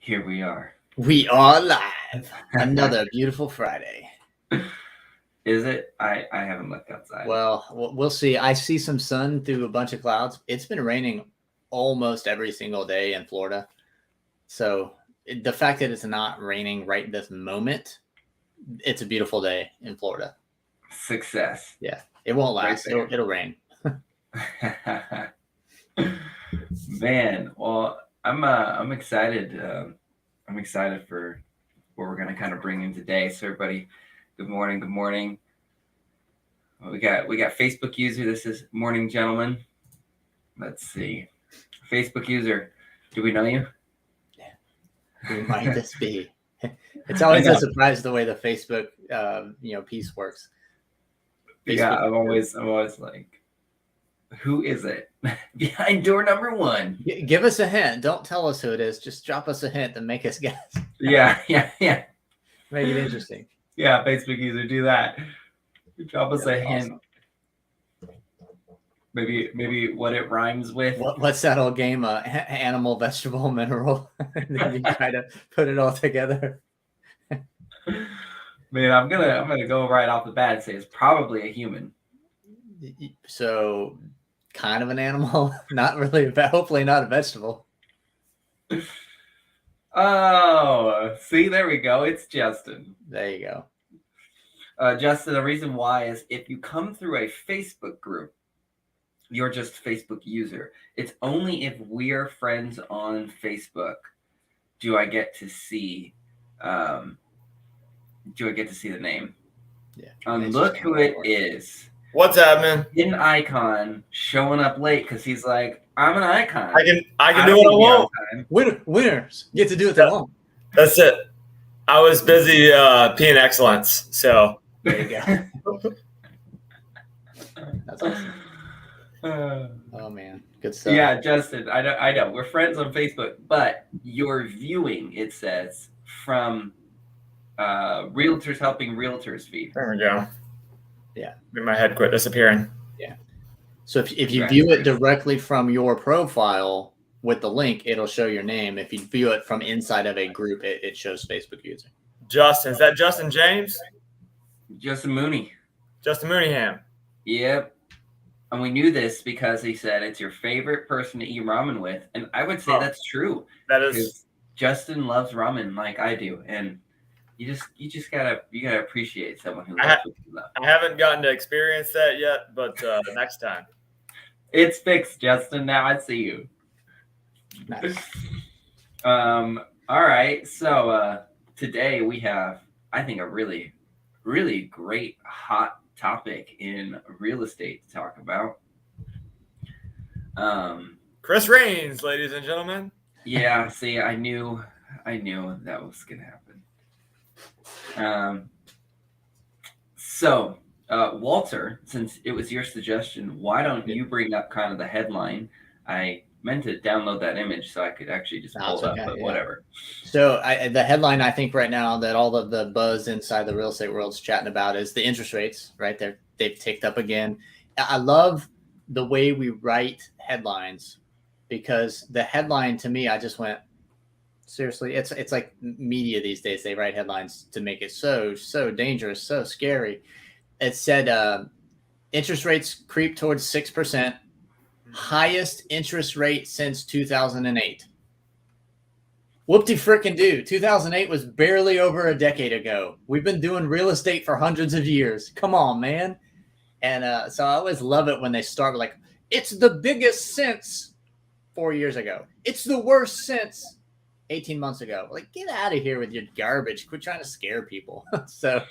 Here we are. We are live. Another beautiful Friday. Is it? I haven't looked outside. Well, we'll see. I see some sun through a bunch of clouds. It's been raining almost every single day in Florida. So the fact that it's not raining right this moment, it's a beautiful day in Florida. Success. Yeah, it won't last. Right It'll rain. Man, well, I'm excited. I'm excited for what we're gonna kind of bring in today. So everybody, good morning. Good morning. Well, we got Facebook user. This is Morning Gentlemen. Let's see. Facebook user. Do we know you? Who might this be? It's always a surprise the way the Facebook piece works. Facebook. Yeah, I'm always like, who is it? Behind door number 1. Give us a hint. Don't tell us who it is. Just drop us a hint and make us guess. Yeah. Make it interesting. Yeah, Facebook user, do that. Drop us a hint. Awesome. Maybe what it rhymes with. What's that old game? Animal, vegetable, mineral. Then you try to put it all together. Man, I'm gonna go right off the bat and say it's probably a human. So, kind of an animal, not really. Hopefully, not a vegetable. Oh, see, there we go. It's Justin. There you go. Justin, the reason why is if you come through a Facebook group, you're just a Facebook user. It's only if we're friends on Facebook do I get to see the name. Yeah. Look who it is. What's happening? Hidden icon showing up late because he's like, I'm an icon. I can do what I want. Winners get to do what they want. That's it. I was busy peeing excellence, so there you go. That's awesome. Oh man, good stuff. Yeah, Justin, I know. We're friends on Facebook, but you're viewing, it says, from Realtors Helping Realtors feed. There we go. Yeah. My head quit disappearing. Yeah. So if you view it directly from your profile with the link, it'll show your name. If you view it from inside of a group, it shows Facebook user. Justin, is that Justin James? Justin Mooney. Justin Mooneyham. Yep. And we knew this because he said it's your favorite person to eat ramen with. And I would say that's true. That is. Justin loves ramen like I do. And you just gotta appreciate someone who loves what you love. I haven't gotten to experience that yet, but next time. It's fixed, Justin. Now I see you. Nice. All right. So today we have, I think, a really, really great hot topic in real estate to talk about. Chris Raines, ladies and gentlemen. Yeah, see, I knew that was gonna happen. So Walter, since it was your suggestion, why don't you bring up kind of the headline? I meant to download that image so I could actually just pull it up, but whatever. So the headline I think right now that all of the buzz inside the real estate world is chatting about is the interest rates, right? They've ticked up again. I love the way we write headlines because the headline to me, I just went, seriously, it's like media these days. They write headlines to make it so dangerous, so scary. It said interest rates creep towards 6%. Highest interest rate since 2008. Whoop-de-frickin-do. 2008 was barely over a decade ago. We've been doing real estate for hundreds of years. Come on, man. And so I always love it when they start with like, it's the biggest since 4 years ago. It's the worst since 18 months ago. Like, get out of here with your garbage. Quit trying to scare people. So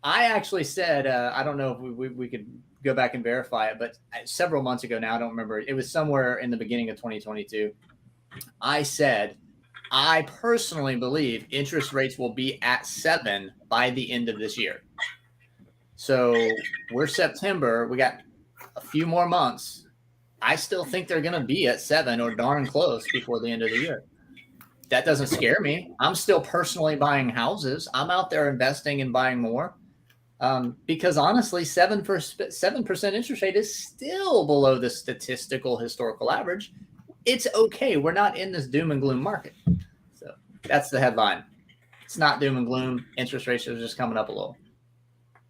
I actually said, I don't know if we could go back and verify it, but several months ago now, I don't remember. It was somewhere in the beginning of 2022. I said, I personally believe interest rates will be at 7 by the end of this year. So we're September. We got a few more months. I still think they're going to be at 7 or darn close before the end of the year. That doesn't scare me. I'm still personally buying houses. I'm out there investing and buying more. Because honestly, 7% interest rate is still below the statistical historical average. It's okay. We're not in this doom and gloom market. So That's the headline. It's not doom and gloom. Interest rates are just coming up a little.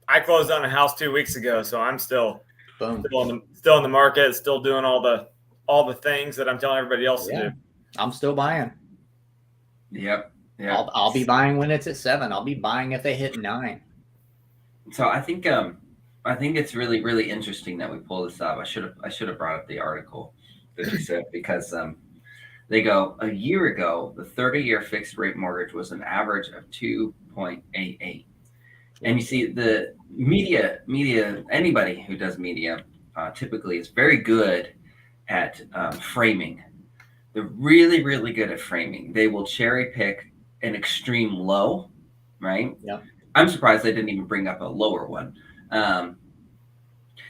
I closed on a house 2 weeks ago, so I'm still Boom. still in the market, still doing all the things that I'm telling everybody else to do. I'm still buying. Yep. I'll be buying when it's at 7. I'll be buying if they hit 9. So I think it's really, really interesting that we pull this up. I should have brought up the article that you said, because they go, a year ago the 30-year fixed rate mortgage was an average of 2.88. And you see the media, anybody who does media typically is very good at framing. They're really, really good at framing. They will cherry pick an extreme low, right? Yeah. I'm surprised they didn't even bring up a lower one.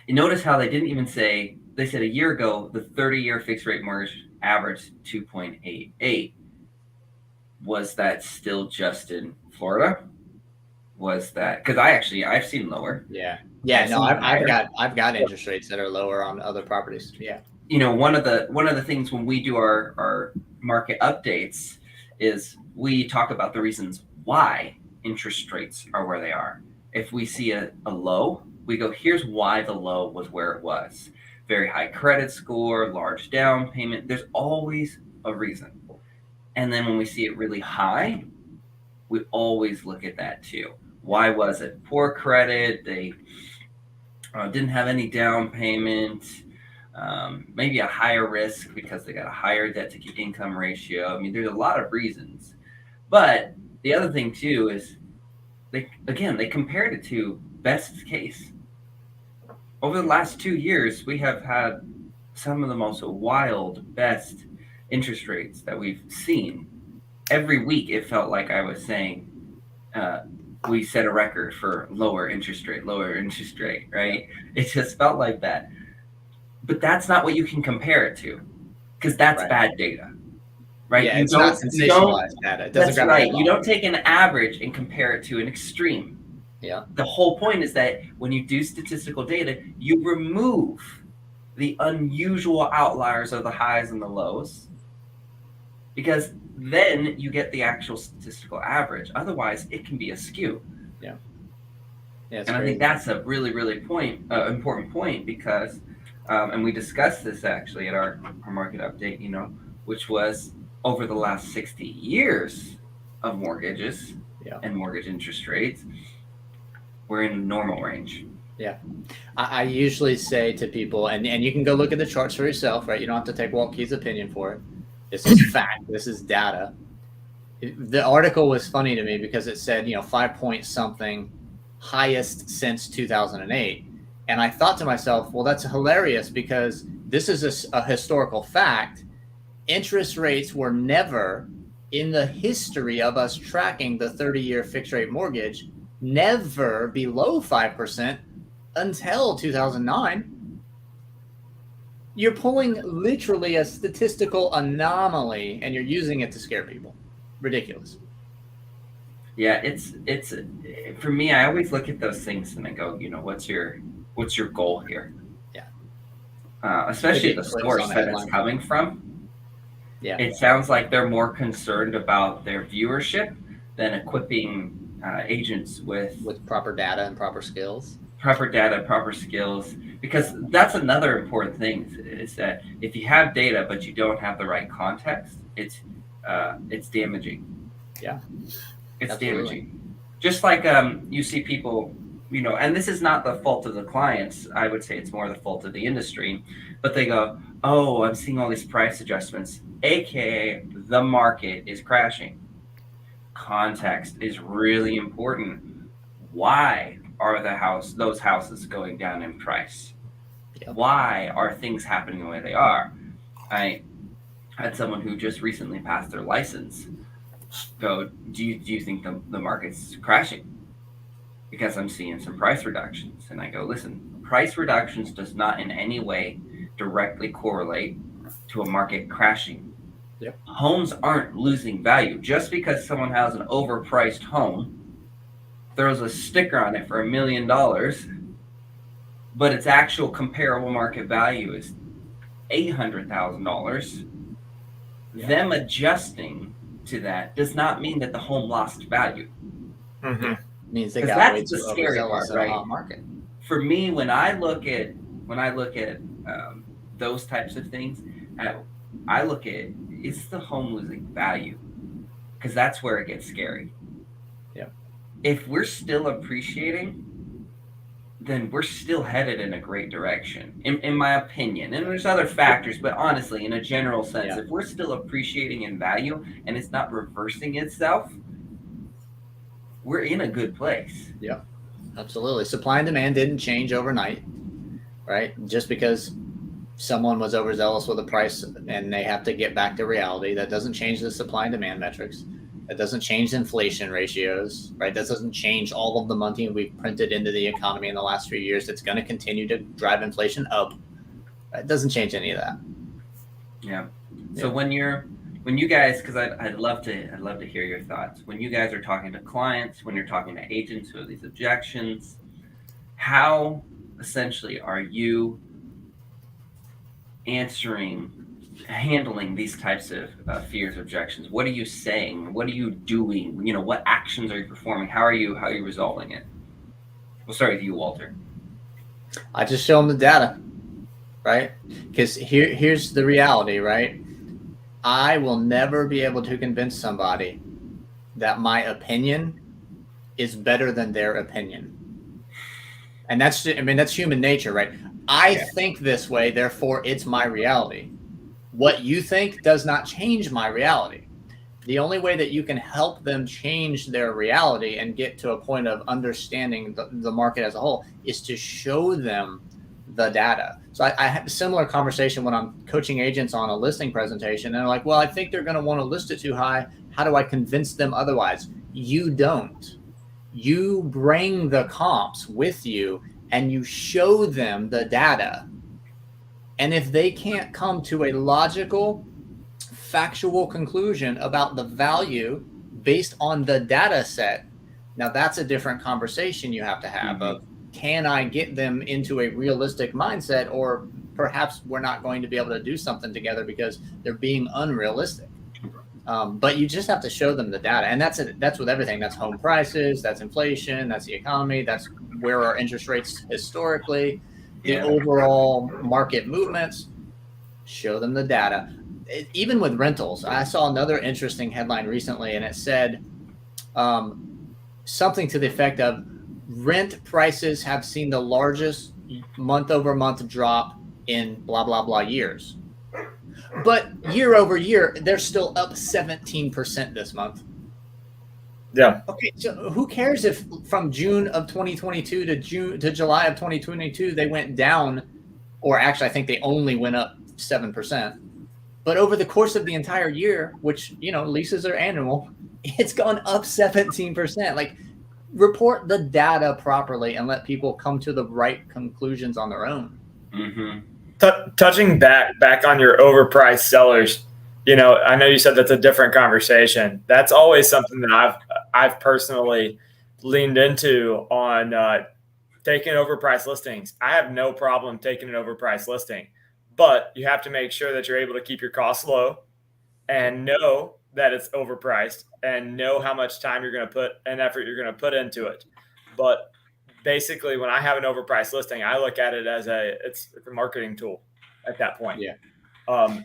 You notice how they didn't even say, they said a year ago, the 30-year fixed rate mortgage averaged 2.88. Was that still just in Florida? Was that, because I've seen lower. Yeah. No, I've got interest rates that are lower on other properties. Yeah. You know, one of the things when we do our market updates is we talk about the reasons why interest rates are where they are. If we see a low, we go, here's why the low was where it was. Very high credit score, large down payment. There's always a reason. And then when we see it really high, we always look at that too. Why was it? Poor credit. They didn't have any down payment. Maybe a higher risk because they got a higher debt to income ratio. I mean, there's a lot of reasons. But the other thing too is they compared it to best case. Over the last 2 years, we have had some of the most wild best interest rates that we've seen. Every week, it felt like I was saying, we set a record for lower interest rate, right? It just felt like that. But that's not what you can compare it to, because that's bad data, right? Yeah, it's not sensationalized data. It doesn't that's right. You don't take an average and compare it to an extreme. Yeah. The whole point is that when you do statistical data, you remove the unusual outliers of the highs and the lows, because then you get the actual statistical average. Otherwise, it can be askew. Yeah. And I think that's a really, really important point, because, and we discussed this actually at our market update, you know, which was over the last 60 years of mortgages and mortgage interest rates, we're in the normal range. Yeah. I usually say to people, and you can go look at the charts for yourself, right? You don't have to take Walt Key's opinion for it. This is fact. This is data. The article was funny to me because it said, 5 point something highest since 2008. And I thought to myself, well, that's hilarious, because this is a historical fact. Interest rates were never, in the history of us tracking the 30-year fixed rate mortgage, never below 5% until 2009. You're pulling literally a statistical anomaly and you're using it to scare people. Ridiculous. Yeah, it's for me, I always look at those things and I go, what's your goal here? Yeah. Especially the source that it's coming from. Yeah. It sounds like they're more concerned about their viewership than equipping agents with proper data and proper skills. Because that's another important thing, is that if you have data but you don't have the right context, it's damaging. Yeah, it's absolutely damaging. Just like you see people, and this is not the fault of the clients. I would say it's more the fault of the industry. But they go, "Oh, I'm seeing all these price adjustments," aka the market is crashing. Context is really important. Why are those houses going down in price? Yep. Why are things happening the way they are? I had someone who just recently passed their license go, do you think the market's crashing? Because I'm seeing some price reductions. And I go, listen, price reductions does not in any way directly correlate to a market crashing. Yep. Homes aren't losing value. Just because someone has an overpriced home, throws a sticker on it for $1 million, but its actual comparable market value is $800,000. Yeah. Them adjusting to that does not mean that the home lost value. Mm-hmm. Means they 'Cause got way that's the too scary overzealous part, in a right? hot market. For me, when I look at those types of things, I look at, is the home losing value? Because that's where it gets scary. Yeah. If we're still appreciating, then we're still headed in a great direction, in my opinion. And there's other factors, but honestly, in a general sense, Yeah. if we're still appreciating in value and it's not reversing itself, we're in a good place. Yeah, absolutely. Supply and demand didn't change overnight, right? Just because someone was overzealous with a price and they have to get back to reality, that doesn't change the supply and demand metrics. That doesn't change inflation ratios, right? That doesn't change all of the money we've printed into the economy in the last few years. It's going to continue to drive inflation up. It doesn't change any of that. Yeah. So when you guys, because I'd love to hear your thoughts. When you guys are talking to clients, when you're talking to agents who have these objections, how essentially are you handling these types of fears, objections? What are you saying? What are you doing? What actions are you performing? How are you resolving it? We'll start with you, Walter. I just show them the data, right? Because here's the reality, right? I will never be able to convince somebody that my opinion is better than their opinion. And that's human nature, right? I think this way, therefore it's my reality. What you think does not change my reality. The only way that you can help them change their reality and get to a point of understanding the market as a whole is to show them the data. So I have a similar conversation when I'm coaching agents on a listing presentation, and they're like, well, I think they're going to want to list it too high. How do I convince them otherwise? You don't. You bring the comps with you and you show them the data. And if they can't come to a logical, factual conclusion about the value based on the data set, now that's a different conversation you have to have of, can I get them into a realistic mindset, or perhaps we're not going to be able to do something together because they're being unrealistic. But you just have to show them the data, and that's with everything. That's home prices, that's inflation, that's the economy, that's where our interest rates historically, the overall market movements. Show them the data. Even with rentals, I saw another interesting headline recently, and it said something to the effect of, rent prices have seen the largest month-over-month drop in blah blah blah years. But year over year, they're still up 17% this month. Yeah. Okay, so who cares if from June of 2022 to July of 2022 they went down, or actually I think they only went up 7%. But over the course of the entire year, which leases are annual, it's gone up 17%. Like, report the data properly and let people come to the right conclusions on their own. Mm-hmm. Touching back on your overpriced sellers, I know you said that's a different conversation. That's always something that I've personally leaned into on taking overpriced listings. I have no problem taking an overpriced listing, but you have to make sure that you're able to keep your costs low and know that it's overpriced and know how much time you're going to put and effort you're going to put into it. But basically, when I have an overpriced listing, I look at it as it's a marketing tool at that point. Yeah.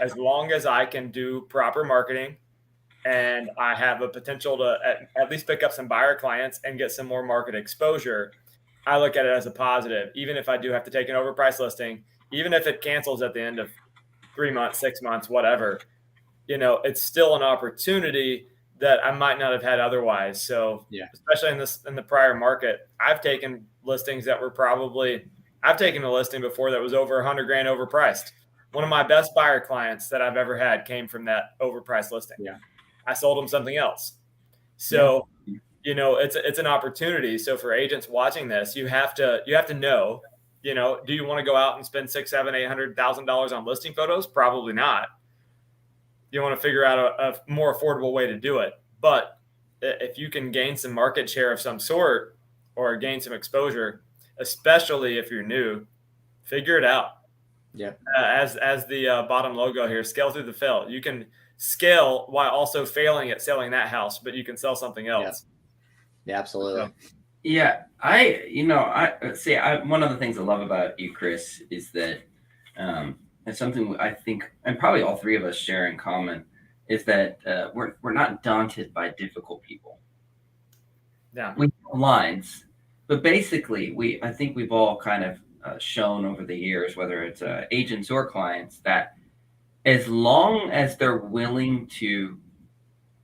As long as I can do proper marketing and I have a potential to at least pick up some buyer clients and get some more market exposure, I look at it as a positive. Even if I do have to take an overpriced listing, even if it cancels at the end of 3 months, 6 months, whatever, it's still an opportunity that I might not have had otherwise. So especially in the prior market, I've taken listings that were I've taken a listing before that was over $100,000 overpriced. One of my best buyer clients that I've ever had came from that overpriced listing. Yeah. I sold them something else. So, it's an opportunity. So for agents watching this, you have to know, do you want to go out and spend $600,000, $700,000, $800,000 on listing photos? Probably not. You want to figure out a more affordable way to do it. But if you can gain some market share of some sort or gain some exposure, especially if you're new, figure it out. Yeah. As the bottom logo here, scale through the fill. You can scale while also failing at selling that house, but you can sell something else. Yeah, absolutely. Yeah, one of the things I love about you, Chris, is that it's something I think, and probably all three of us share in common, is that we're not daunted by difficult people. Yeah. We have lines, but basically, I think we've all kind of shown over the years, whether it's agents or clients, that as long as they're willing to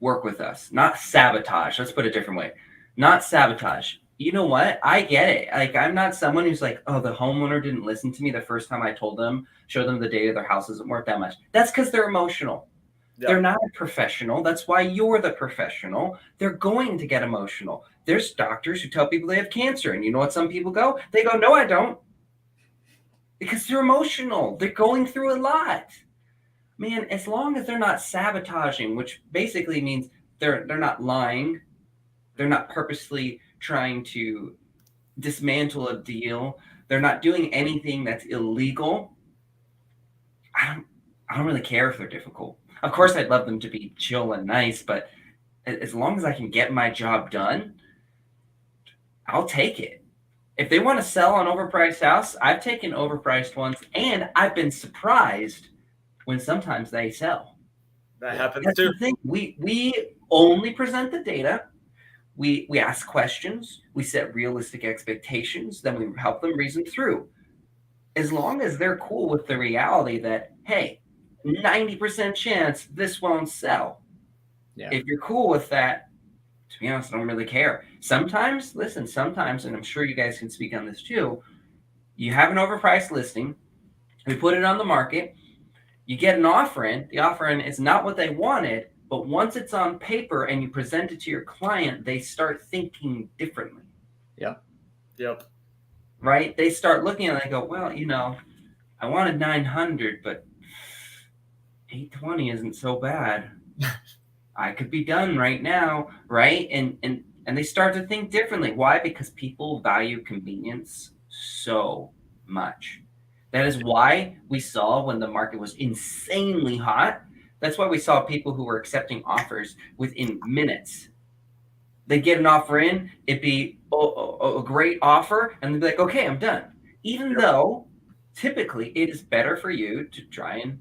work with us, not sabotage. Let's put it a different way. Not sabotage. You know what? I get it. Like, I'm not someone who's like, oh, the homeowner didn't listen to me the first time I showed them the data, their house isn't worth that much. That's because they're emotional. Yep. They're not a professional. That's why you're the professional. They're going to get emotional. There's doctors who tell people they have cancer. And you know what some people go? They go, no, I don't. Because they're emotional. They're going through a lot. Man, as long as they're not sabotaging, which basically means they're not lying, they're not purposely trying to dismantle a deal, they're not doing anything that's illegal. I don't really care if they're difficult. Of course, I'd love them to be chill and nice, but as long as I can get my job done, I'll take it. If they want to sell an overpriced house, I've taken overpriced ones, and I've been surprised when sometimes they sell. That happens That's too. the thing. We only present the data. We ask questions. We set realistic expectations. Then we help them reason through. As long as they're cool with the reality that, hey, 90% chance this won't sell. Yeah. If you're cool with that, to be honest, I don't really care. Sometimes, and I'm sure you guys can speak on this too, you have an overpriced listing. We put it on the market. You get an offer in. The offer in is not what they wanted, but once it's on paper and you present it to your client, they start thinking differently. Yep. Right? They start looking at it and they go, well, I wanted 900, but 820 isn't so bad. I could be done right now, right? And they start to think differently. Why? Because people value convenience so much. That is why we saw when the market was insanely hot. That's why we saw people who were accepting offers within minutes. They get an offer in, it'd be a great offer, and they'd be like, okay, I'm done. Even though typically it is better for you to try and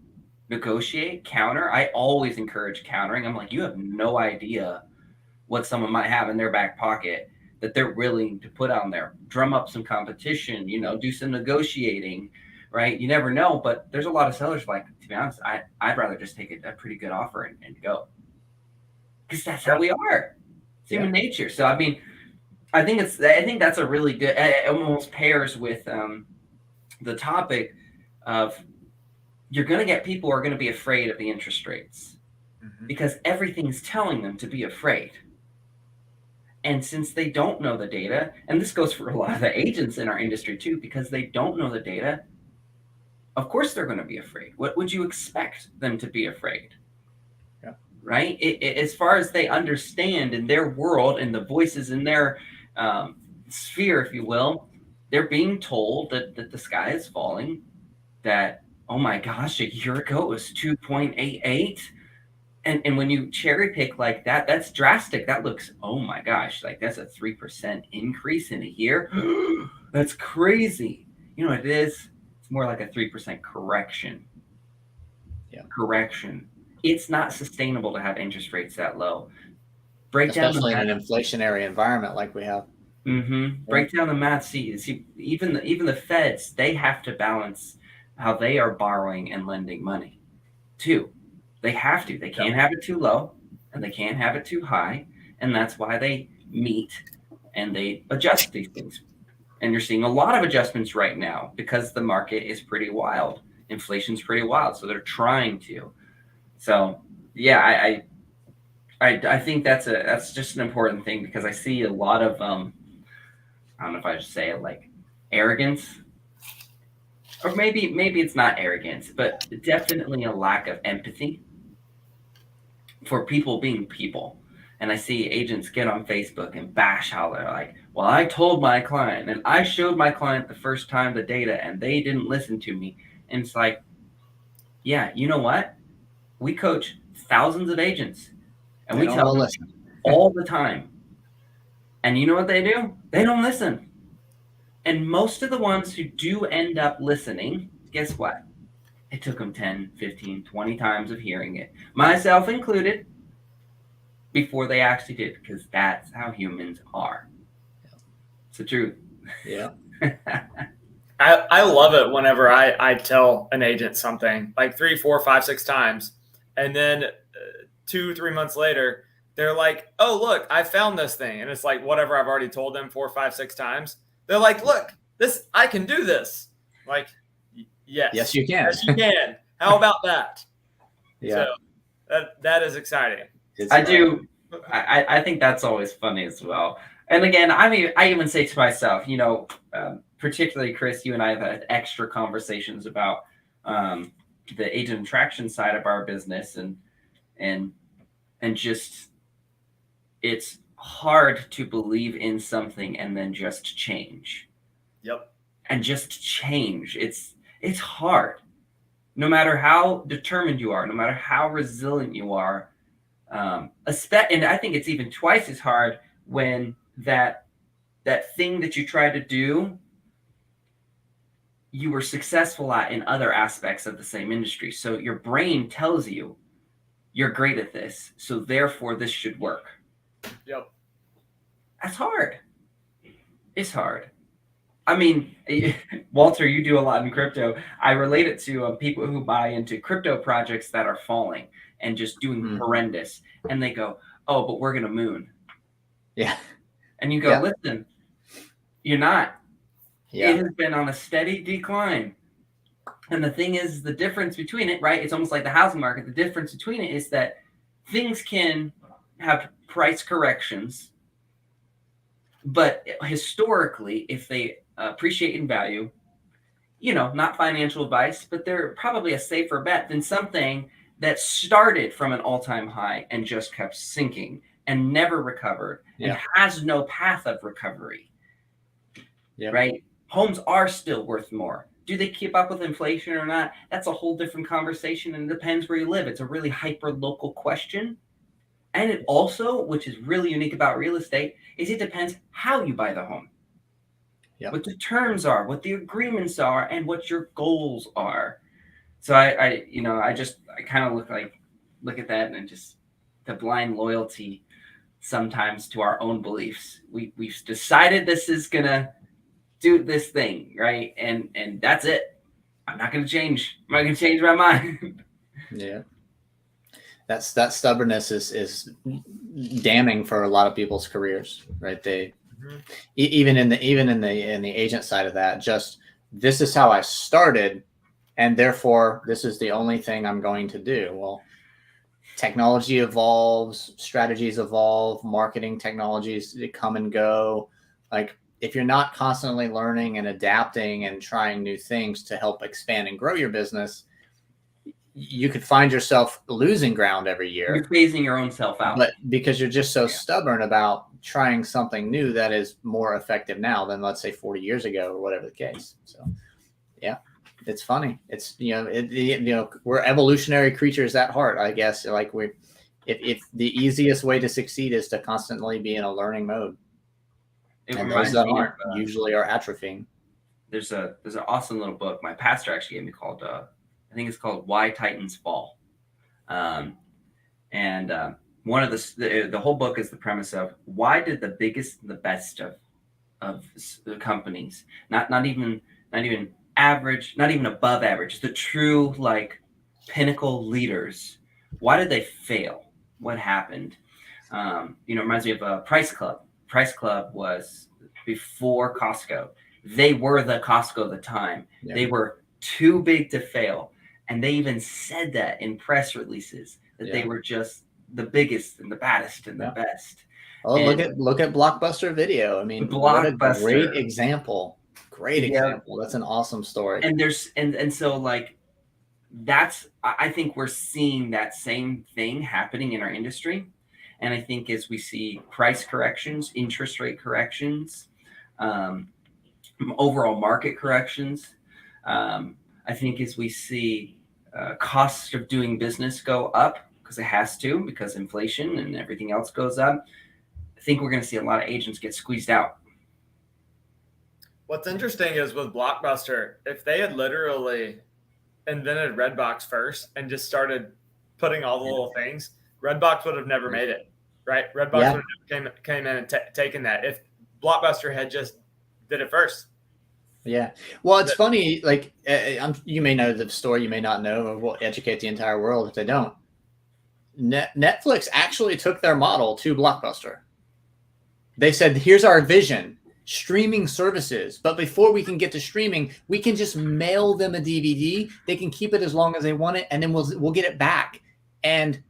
negotiate, counter. I always encourage countering. I'm like, you have no idea what someone might have in their back pocket that they're willing to put on there. Drum up some competition, do some negotiating, right? You never know, but there's a lot of sellers like, to be honest, I'd rather just take a pretty good offer and go. Because that's how we are. It's human nature. So, I mean, I think that's a really good, it almost pairs with the topic of, you're going to get people who are going to be afraid of the interest rates because everything's telling them to be afraid. And since they don't know the data, and this goes for a lot of the agents in our industry too, because they don't know the data, of course they're going to be afraid. What would you expect them to be afraid? Yeah. Right? As far as they understand in their world and the voices in their sphere, if you will, they're being told that the sky is falling, that, oh my gosh, a year ago it was 2.88. And when you cherry pick like that, that's drastic. That looks, oh my gosh, like that's a 3% increase in a year. That's crazy. You know what it is? It's more like a 3% correction. Yeah. Correction. It's not sustainable to have interest rates that low. Especially in an inflationary environment like we have. Break down the math. See, even the feds, they have to balance how they are borrowing and lending money too. They have to. They can't have it too low and they can't have it too high. And that's why they meet and they adjust these things. And you're seeing a lot of adjustments right now because the market is pretty wild. Inflation's pretty wild. So they're trying to. So yeah, I think that's just an important thing because I see a lot of I don't know if I should say it, like arrogance. Or maybe it's not arrogance, but definitely a lack of empathy for people being people. And I see agents get on Facebook and bash how they're like, well, I told my client and I showed my client the first time the data and they didn't listen to me. And it's like, yeah, you know what? we coach thousands of agents, and They we don't tell all them listen. all the time. And you know what they do? They don't listen. And most of the ones who do end up listening, guess what? It took them 10, 15, 20 times of hearing it, myself included, before they actually did, because that's how humans are. It's the truth. Yeah. I love it whenever I tell an agent something like 3, 4, 5, 6 times, and then 2, 3 months later, they're like, "Oh, look, I found this thing," and it's like whatever I've already told them 4, 5, 6 times. They're like, "Look, this I can do this." Like, yes, Yes, you can. yes, you can. How about that? Yeah. So that is exciting. I do. I think that's always funny as well. And again, I even say to myself, particularly Chris, you and I have had extra conversations about the agent attraction side of our business, and just it's hard to believe in something and then just change. Yep. And just change. It's hard. No matter how determined you are, no matter how resilient you are, and I think it's even twice as hard when that thing that you try to do, you were successful at in other aspects of the same industry. So your brain tells you you're great at this, so therefore this should work. Yep. That's hard. It's hard. I mean, Walter, you do a lot in crypto. I relate it to people who buy into crypto projects that are falling and just doing horrendous. And they go, "Oh, but we're going to moon." Yeah. And you go, "Listen, you're not. Yeah. It has been on a steady decline." And the thing is, the difference between it, right? It's almost like the housing market. The difference between it is that things can have price corrections, but historically, if they appreciate in value, not financial advice, but they're probably a safer bet than something that started from an all-time high and just kept sinking and never recovered and has no path of recovery. Right? Homes are still worth more. Do they keep up with inflation or not? That's a whole different conversation, and it depends where you live. It's a really hyper-local question. And it also, which is really unique about real estate, is it depends how you buy the home. What the terms are, what the agreements are, and what your goals are. So I kind of look at that and just the blind loyalty sometimes to our own beliefs. We've decided this is gonna do this thing, right? And that's it. I'm not gonna change. I'm not gonna change my mind. Yeah. That stubbornness is damning for a lot of people's careers, right? They even in the agent side of that, just this is how I started, and therefore this is the only thing I'm going to do. Well, technology evolves, strategies evolve, marketing technologies come and go. Like if you're not constantly learning and adapting and trying new things to help expand and grow your business, you could find yourself losing ground every year. You're phasing your own self out. But because you're just so stubborn about trying something new that is more effective now than, let's say, 40 years ago or whatever the case. So, yeah, it's funny. It's, we're evolutionary creatures at heart, I guess. Like if the easiest way to succeed is to constantly be in a learning mode. And those that aren't usually are atrophying. There's an awesome little book my pastor actually gave me called, I think it's called Why Titans Fall. One of the whole book is the premise of why did the biggest and the best of the companies, not even average, not even above average, the true like pinnacle leaders, why did they fail? What happened? It reminds me of Price Club. Price Club was before Costco. They were the Costco of the time. Yeah. They were too big to fail. And they even said that in press releases that they were just the biggest and the baddest and the best. Oh, and look at Blockbuster Video. I mean, what a great example. Great example. That's an awesome story. And so like I think we're seeing that same thing happening in our industry. And I think as we see price corrections, interest rate corrections, overall market corrections, I think as we see costs of doing business go up because it has to, because inflation and everything else goes up, I think we're going to see a lot of agents get squeezed out. What's interesting is with Blockbuster, if they had literally invented Redbox first and just started putting all the little things, Redbox would have never made it, right? Redbox would have never came in and taken that if Blockbuster had just did it first. Yeah. Well, it's funny. Like, you may know the story, you may not know, or we'll educate the entire world if they don't. Netflix actually took their model to Blockbuster. They said, here's our vision, streaming services. But before we can get to streaming, we can just mail them a DVD. They can keep it as long as they want it, and then we'll get it back. And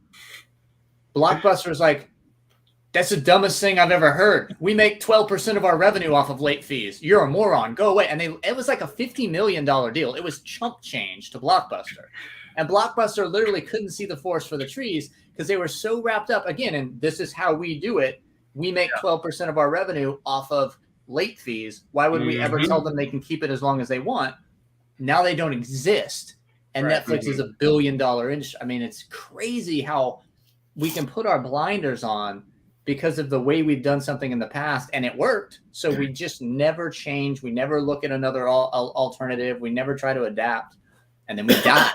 Blockbuster's like, that's the dumbest thing I've ever heard. We make 12% of our revenue off of late fees. You're a moron. Go away. And it was like a $50 million deal. It was chump change to Blockbuster. And Blockbuster literally couldn't see the forest for the trees because they were so wrapped up. Again, and this is how we do it. We make 12% of our revenue off of late fees. Why would we ever tell them they can keep it as long as they want? Now they don't exist. And Netflix is $1 billion industry. I mean, it's crazy how we can put our blinders on because of the way we've done something in the past, and it worked. So we just never change. We never look at another alternative. We never try to adapt, and then we die,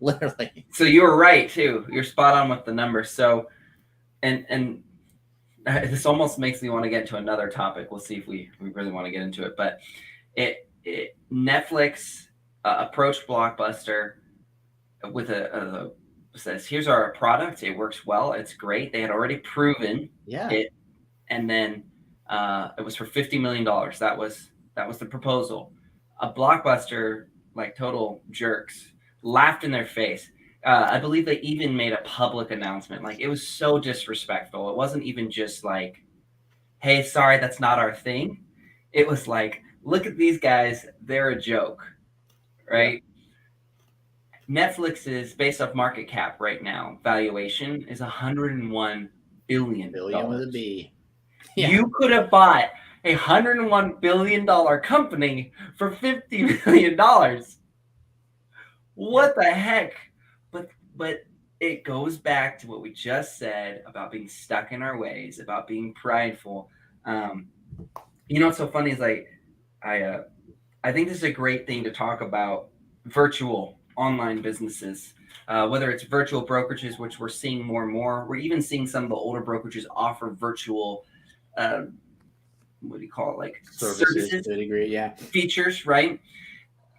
literally. So you were right too. You're spot on with the numbers. So, and this almost makes me want to get into another topic. We'll see if we really want to get into it. But Netflix approached Blockbuster with a says, here's our product. It works well. It's great. They had already proven it. And then it was for $50 million. That was the proposal. A Blockbuster, like total jerks, laughed in their face. I believe they even made a public announcement. Like, it was so disrespectful. It wasn't even just like, hey, sorry, that's not our thing. It was like, look at these guys. They're a joke, right? Yeah. Netflix is, based off market cap right now, valuation is $101 billion. Billion with a B. Yeah. You could have bought a $101 billion company for $50 million. What the heck? But it goes back to what we just said about being stuck in our ways, about being prideful. You know what's so funny is like I think this is a great thing to talk about virtual online businesses, whether it's virtual brokerages, which we're seeing more and more. We're even seeing some of the older brokerages offer virtual, what do you call it? Like services to a degree, yeah. Features, right?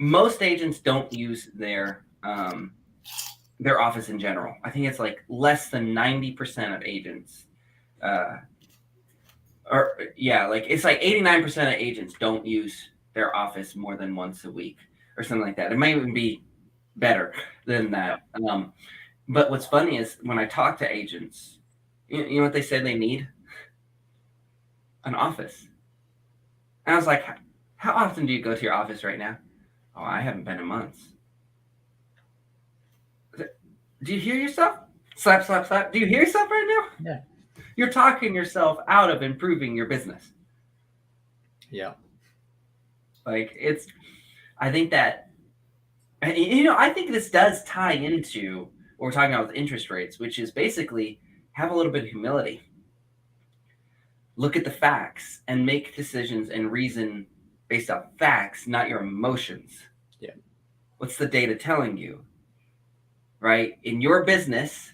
Most agents don't use their office in general. I think it's like less than 90% of agents, it's like 89% of agents don't use their office more than once a week or something like that. It might even be better than that. But what's funny is when I talk to agents, you know what they say they need? An office. And I was like, how often do you go to your office right now? Oh, I haven't been in months. Do you hear yourself? Slap, slap, slap. Do you hear yourself right now? Yeah. You're talking yourself out of improving your business. Yeah. Like I think that, I think this does tie into what we're talking about with interest rates, which is basically have a little bit of humility. Look at the facts and make decisions and reason based on facts, not your emotions. Yeah. What's the data telling you? Right? In your business,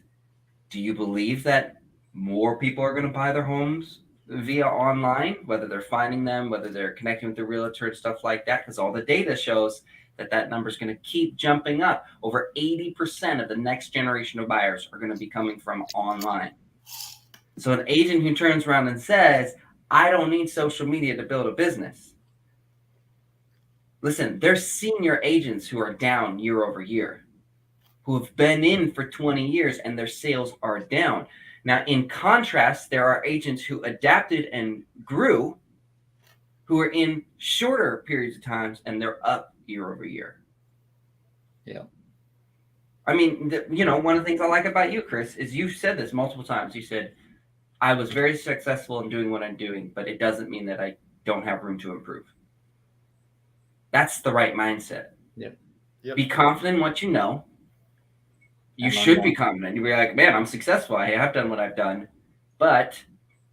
do you believe that more people are going to buy their homes via online, whether they're finding them, whether they're connecting with the realtor and stuff like that? Because all the data shows that number is going to keep jumping up. Over 80% of the next generation of buyers are going to be coming from online. So an agent who turns around and says, I don't need social media to build a business. Listen, there's senior agents who are down year over year, who have been in for 20 years and their sales are down. Now, in contrast, there are agents who adapted and grew, who are in shorter periods of times and they're up year over year. Yeah. I mean, one of the things I like about you, Chris, is you've said this multiple times. You said, I was very successful in doing what I'm doing, but it doesn't mean that I don't have room to improve. That's the right mindset. Yep. Be confident in what you know. You should be confident. You'll be like, man, I'm successful. I have done what I've done, but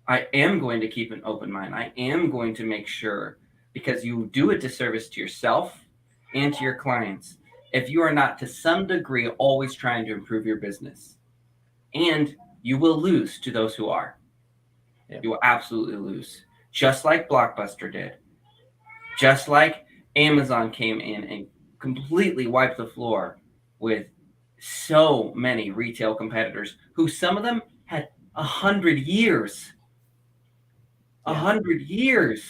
I am going to keep an open mind. I am going to make sure, because you do a disservice to yourself and to your clients if you are not to some degree always trying to improve your business. And you will lose to those who are. Yep. You will absolutely lose. Just like Blockbuster did. Just like Amazon came in and completely wiped the floor with so many retail competitors who some of them had 100 years. 100 years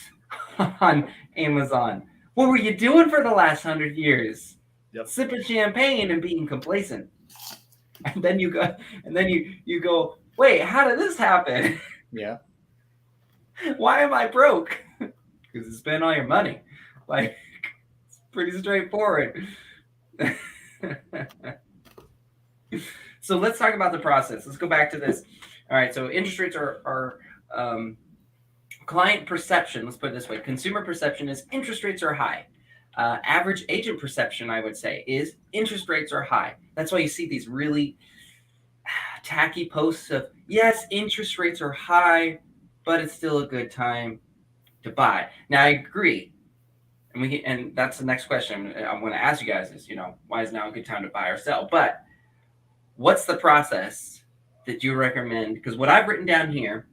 on Amazon. What were you doing for the last 100 years? Yep. Sipping champagne and being complacent. And then you go, wait, how did this happen? Yeah. Why am I broke? Because you spent all your money. Like, it's pretty straightforward. So let's talk about the process. Let's go back to this. All right, so interest rates are client perception. Let's put it this way. Consumer perception is interest rates are high. Average agent perception, I would say, is interest rates are high. That's why you see these really tacky posts of, yes, interest rates are high, but it's still a good time to buy. Now, I agree. And that's the next question I'm going to ask you guys is, why is now a good time to buy or sell? But what's the process that you recommend? Because what I've written down here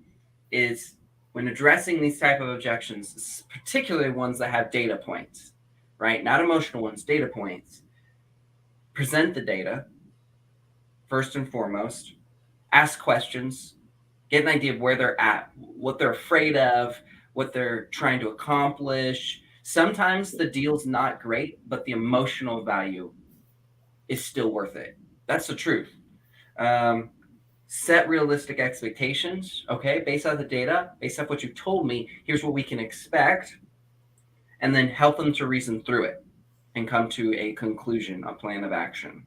is when addressing these type of objections, particularly ones that have data points, right? Not emotional ones, data points. Present the data first and foremost. Ask questions. Get an idea of where they're at, what they're afraid of, what they're trying to accomplish. Sometimes the deal's not great, but the emotional value is still worth it. That's the truth. Set realistic expectations. Okay, based on the data, based on what you told me, here's what we can expect. And then help them to reason through it and come to a conclusion, a plan of action.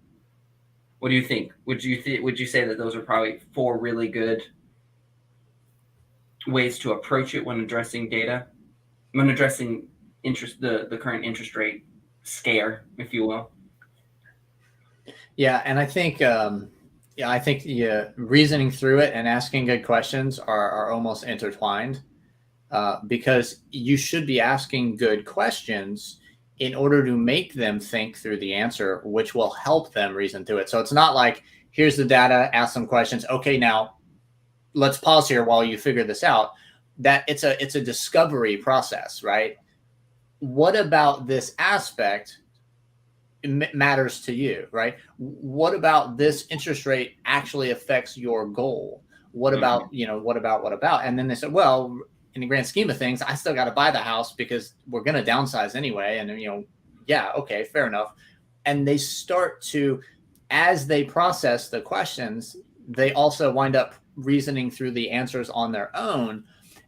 What do you think? Would you say that those are probably 4 really good ways to approach it when addressing data, when addressing the current interest rate scare, if you will? Yeah, and I think reasoning through it and asking good questions are almost intertwined, because you should be asking good questions in order to make them think through the answer, which will help them reason through it. So it's not like, here's the data, ask some questions. Okay, now let's pause here while you figure this out. That it's a discovery process, right? What about this aspect matters to you, right? What about this interest rate actually affects your goal? What about, what about? And then they said, well, in the grand scheme of things, I still got to buy the house because we're going to downsize anyway. And, yeah, okay, fair enough. And they start to, as they process the questions, they also wind up reasoning through the answers on their own.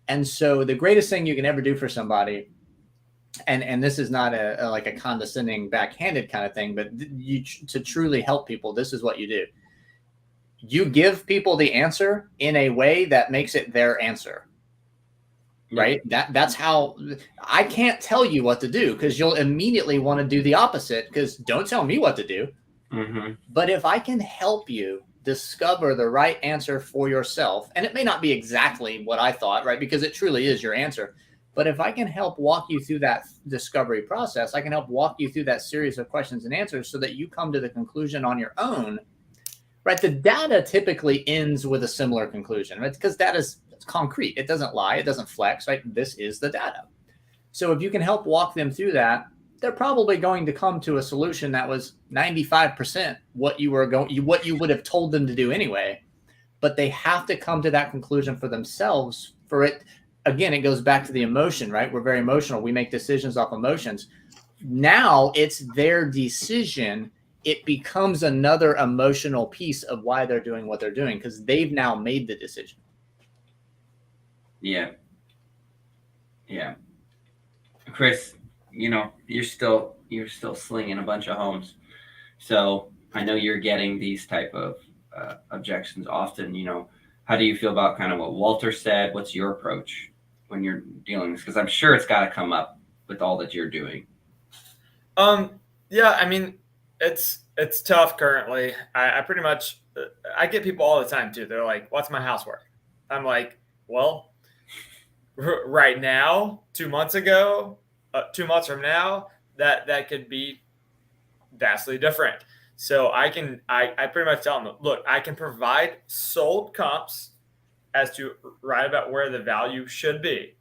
And so the greatest thing you can ever do for somebody, and this is not like a condescending, backhanded kind of thing, but to truly help people, this is what you do. You give people the answer in a way that makes it their answer, right? That's how. I can't tell you what to do because you'll immediately want to do the opposite, because don't tell me what to do. Mm-hmm. But if I can help you discover the right answer for yourself, and it may not be exactly what I thought, right? Because it truly is your answer. But if I can help walk you through that discovery process, I can help walk you through that series of questions and answers so that you come to the conclusion on your own, right? The data typically ends with a similar conclusion, right? Because data is concrete. It doesn't lie. It doesn't flex, right? This is the data. So if you can help walk them through that, they're probably going to come to a solution that was 95% what you would have told them to do anyway. But they have to come to that conclusion for themselves. For it, again, it goes back to the emotion, right? We're very emotional. We make decisions off emotions. Now it's their decision. It becomes another emotional piece of why they're doing what they're doing, because they've now made the decision. Yeah. Chris, you're still slinging a bunch of homes. So I know you're getting these type of objections often. How do you feel about kind of what Walter said? What's your approach when you're dealing with this? Because I'm sure it's got to come up with all that you're doing. Yeah, I mean, it's It's tough currently. I pretty much I get people all the time too. They're like, "What's my house worth?" I'm like, "Well, right now, 2 months ago, 2 months from now, that could be vastly different." So I pretty much tell them, look, I can provide sold comps as to right about where the value should be,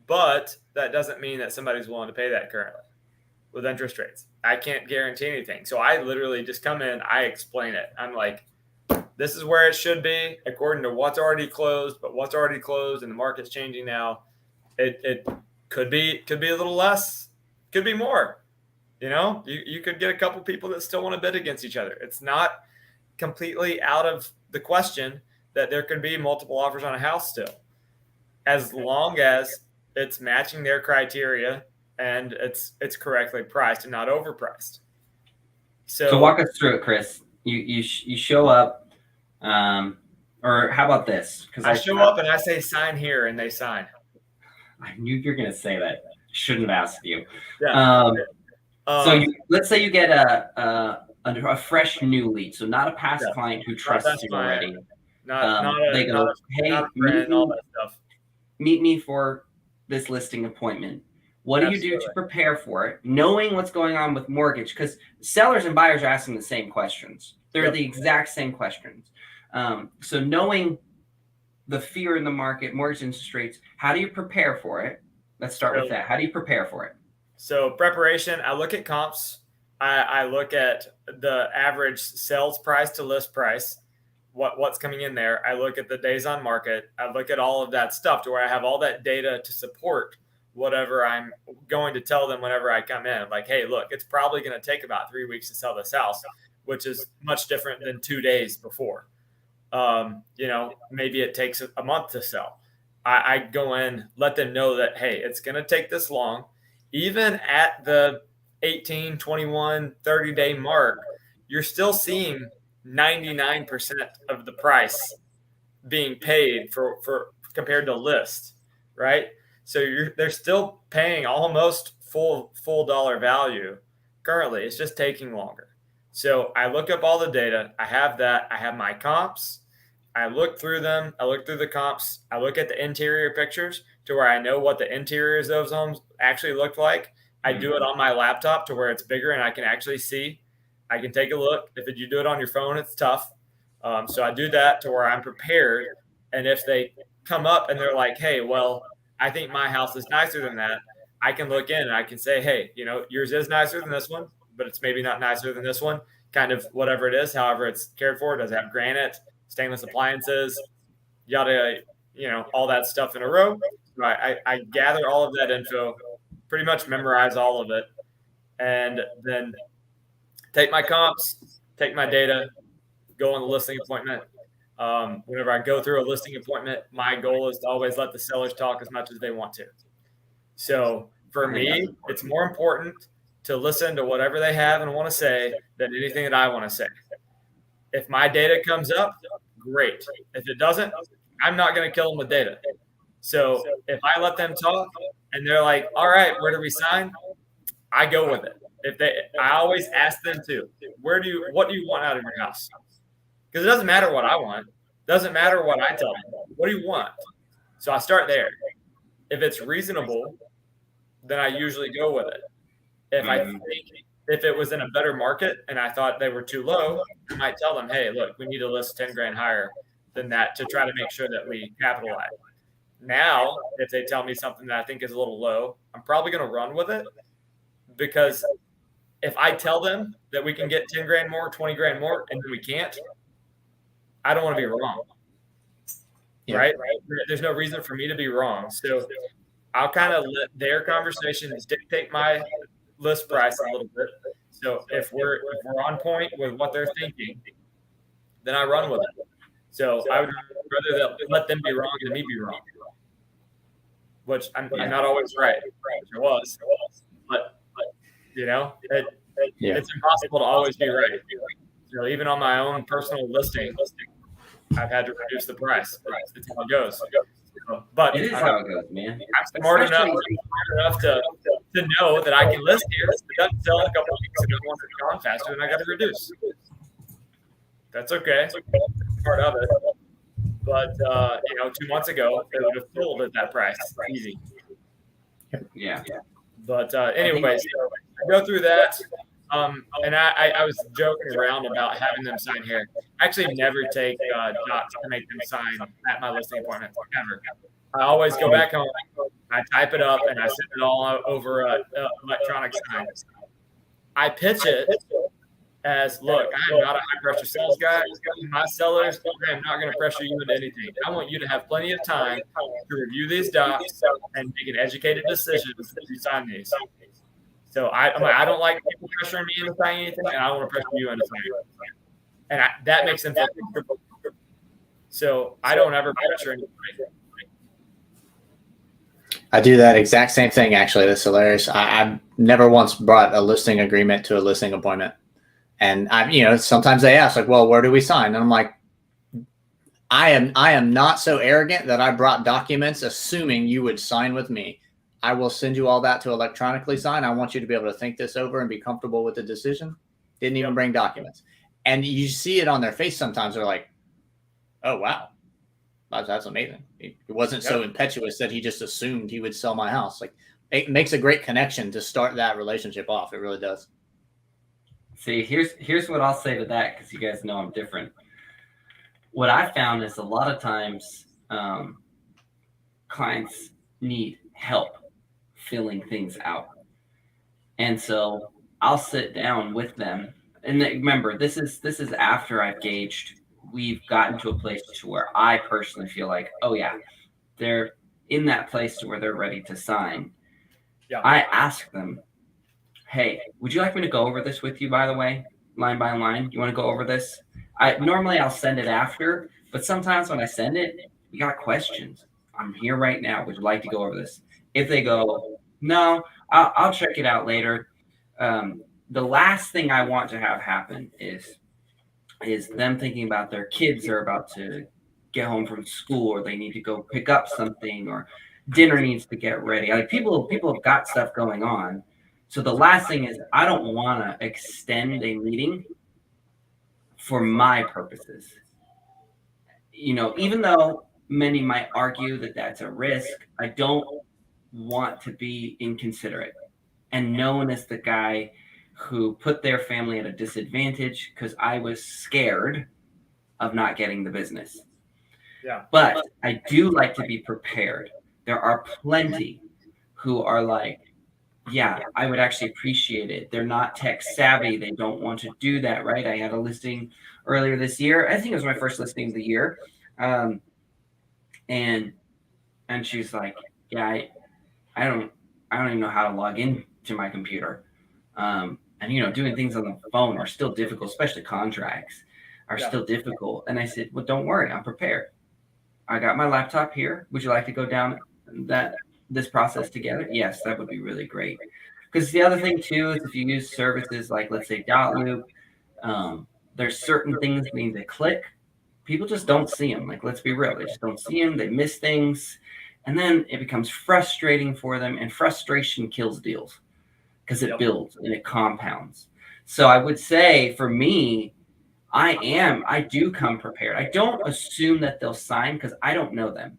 but that doesn't mean that somebody's willing to pay that currently with interest rates. I can't guarantee anything. So I literally just come in, I explain it. I'm like, this is where it should be according to what's already closed, but what's already closed and the market's changing now. It could be a little less, could be more. You could get a couple people that still want to bid against each other. It's not completely out of the question that there could be multiple offers on a house still, as long as it's matching their criteria and it's correctly priced and not overpriced. So walk us through it, Chris. You show up, or how about this? Because I show up and I say sign here, and they sign. I knew you were going to say that. Shouldn't have asked you. Yeah. So let's say you get a fresh new lead, so not a past client who trusts you already. They go, hey, meet me for this listing appointment. What do you do to prepare for it, knowing what's going on with mortgage? Because sellers and buyers are asking the same questions. They're the exact same questions. So knowing the fear in the market, mortgage interest rates, how do you prepare for it? Let's start with that. How do you prepare for it? So preparation, I look at comps. I look at the average sales price to list price, what's coming in there. I look at the days on market. I look at all of that stuff to where I have all that data to support whatever I'm going to tell them whenever I come in. Like, hey, look, it's probably going to take about 3 weeks to sell this house, which is much different than 2 days before. Maybe it takes a month to sell. I go in, let them know that, hey, it's going to take this long. Even at the 18, 21, 30-day mark, you're still seeing 99% of the price being paid for compared to list, right? So they're still paying almost full dollar value currently. It's just taking longer. So I look up all the data. I have that. I have my comps. I look through them. I look through the comps. I look at the interior pictures to where I know what the interiors of those homes actually look like. I do it on my laptop to where it's bigger and I can actually see. I can take a look. If you do it on your phone, it's tough. So I do that to where I'm prepared. And if they come up and they're like, hey, well, I think my house is nicer than that, I can look in and I can say, hey, yours is nicer than this one, but it's maybe not nicer than this one. Kind of whatever it is, however it's cared for. Does it have granite, stainless appliances, yada, all that stuff in a row. So I gather all of that info, pretty much memorize all of it, and then take my comps, take my data, go on the listing appointment. Whenever I go through a listing appointment, my goal is to always let the sellers talk as much as they want to. So for me, it's more important to listen to whatever they have and want to say than anything that I want to say. If my data comes up, great. If it doesn't, I'm not going to kill them with data. So if I let them talk and they're like, all right, where do we sign? I go with it. I always ask them too, what do you want out of your house? Because it doesn't matter what I want. It doesn't matter what I tell them. What do you want? So I start there. If it's reasonable, then I usually go with it. If it was in a better market and I thought they were too low, I might tell them, hey, look, we need to list 10 grand higher than that to try to make sure that we capitalize. Now, if they tell me something that I think is a little low, I'm probably going to run with it, because if I tell them that we can get 10 grand more, 20 grand more, and then we can't, I don't want to be wrong. Yeah. Right? There's no reason for me to be wrong. So I'll kind of let their conversations dictate my list price a little bit. So if we're on point with what they're thinking, then I run with it. So I would rather let them be wrong than me be wrong, which I'm not always right. I was, but it's impossible to always be right. So even on my own personal listing, I've had to reduce the price. That's how it goes. But it is how it goes, man. I'm smart enough to to know that I can list here. If it doesn't sell in a couple of weeks and it wants to go on faster, then I got to reduce. That's okay. That's part of it. But 2 months ago, it would have sold at that price, easy. Yeah. But anyway, so I go through that. And I was joking around about having them sign here. I actually never take docs to make them sign at my listing appointment, ever. I always go back home, I type it up, and I send it all over electronic sign. I pitch it as, look, I am not a high-pressure sales guy. My sellers, I am not going to pressure you into anything. I want you to have plenty of time to review these docs and make an educated decision before you sign these. So I don't like people pressuring me into signing anything, and I don't want to pressure you into signing anything. And that makes them feel comfortable. So I don't ever pressure anybody. I do that exact same thing, actually. That's hilarious. I've never once brought a listing agreement to a listing appointment. And sometimes they ask, like, well, where do we sign? And I'm like, I am not so arrogant that I brought documents assuming you would sign with me. I will send you all that to electronically sign. I want you to be able to think this over and be comfortable with the decision. Didn't even bring documents. And you see it on their face sometimes. They're like, oh, wow. That's amazing. It wasn't so impetuous that he just assumed he would sell my house. Like, it makes a great connection to start that relationship off. It really does. See, here's what I'll say to that, because you guys know I'm different. What I found is a lot of times clients need help filling things out. And so I'll sit down with them. And remember, this is after I've gauged. We've gotten to a place to where I personally feel like, oh yeah, they're in that place to where they're ready to sign. Yeah. I ask them, hey, would you like me to go over this with you, by the way, line by line? You want to go over this? Normally I'll send it after, but sometimes when I send it, we got questions. I'm here right now. Would you like to go over this? If they go, no, I'll check it out later. The last thing I want to have happen is them thinking about their kids are about to get home from school, or they need to go pick up something, or dinner needs to get ready. Like people have got stuff going on. So the last thing is, I don't want to extend a meeting for my purposes. Even though many might argue that that's a risk, I don't want to be inconsiderate and known as the guy who put their family at a disadvantage because I was scared of not getting the business. Yeah. But I do like to be prepared. There are plenty who are like, yeah, I would actually appreciate it. They're not tech savvy. They don't want to do that, right? I had a listing earlier this year. I think it was my first listing of the year. And she's like, yeah, I don't even know how to log into my computer. And doing things on the phone are still difficult, especially contracts are still difficult. And I said, well, don't worry, I'm prepared. I got my laptop here. Would you like to go down this process together? Yes, that would be really great. Because the other thing too is if you use services like, let's say, Dotloop, there's certain things that need to click. People just don't see them. Like, let's be real, they just don't see them. They miss things, and then it becomes frustrating for them. And frustration kills deals because it builds and it compounds. So I would say for me, I do come prepared. I don't assume that they'll sign because I don't know them.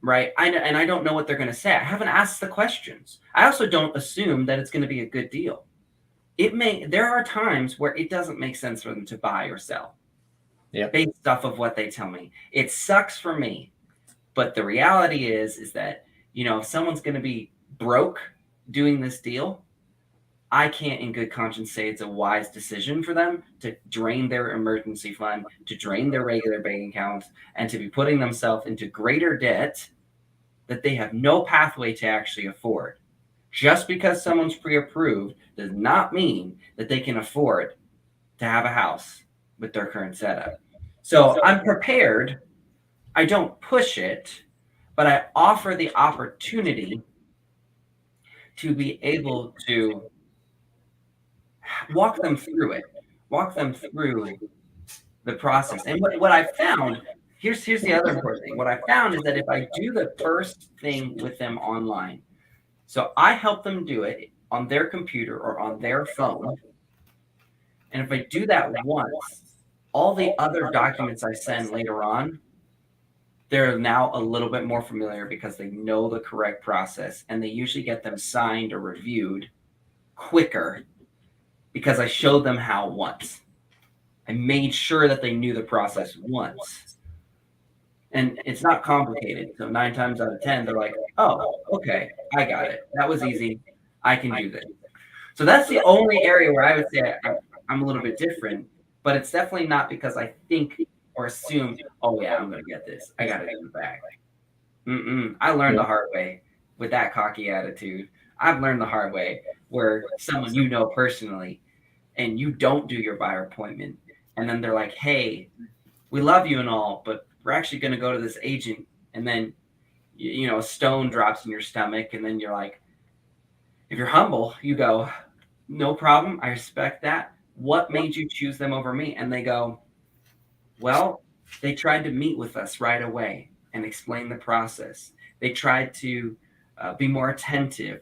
Right. I don't know what they're going to say. I haven't asked the questions. I also don't assume that it's going to be a good deal. There are times where it doesn't make sense for them to buy or sell based off of what they tell me. It sucks for me. But the reality is that, if someone's going to be broke doing this deal, I can't in good conscience say it's a wise decision for them to drain their emergency fund, to drain their regular bank accounts, and to be putting themselves into greater debt that they have no pathway to actually afford. Just because someone's pre-approved does not mean that they can afford to have a house with their current setup. So I'm prepared. I don't push it, but I offer the opportunity to be able to walk them through it, walk them through the process. And what I found, here's the other important thing. What I found is that if I do the first thing with them online, So I help them do it on their computer or on their phone. And if I do that once, all the other documents I send later on, they're now a little bit more familiar because they know the correct process, and they usually get them signed or reviewed quicker because I showed them how once. I made sure that they knew the process once. And it's not complicated. So 9 times out of 10, they're like, oh, okay, I got it. That was easy. I can do this. So that's the only area where I would say I'm a little bit different, but it's definitely not because I think or assume, oh yeah, I'm going to get this. I got it in the bag. I learned the hard way with that cocky attitude. I've learned the hard way where someone you know personally and you don't do your buyer appointment. And then they're like, hey, we love you and all, but we're actually going to go to this agent. And then, you know, a stone drops in your stomach. And then you're like, if you're humble, you go, no problem. I respect that. What made you choose them over me? And they go, well, they tried to meet with us right away and explain the process. They tried to be more attentive.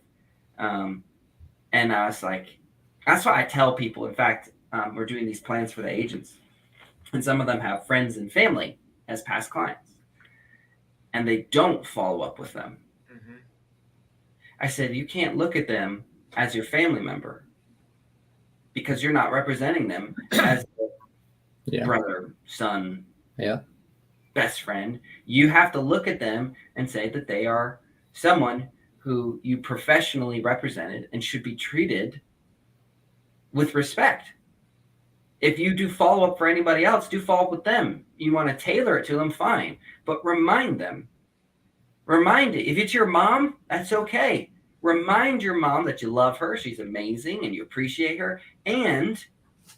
And I was like, that's what I tell people. In fact, we're doing these plans for the agents. And some of them have friends and family as past clients. And they don't follow up with them. Mm-hmm. I said, you can't look at them as your family member because you're not representing them as brother, son, best friend. You have to look at them and say that they are someone who you professionally represented and should be treated with respect. If you do follow up for anybody else, do follow up with them. You want to tailor it to them, fine. But remind them. Remind it. If it's your mom, that's okay. Remind your mom that you love her, she's amazing, and you appreciate her, and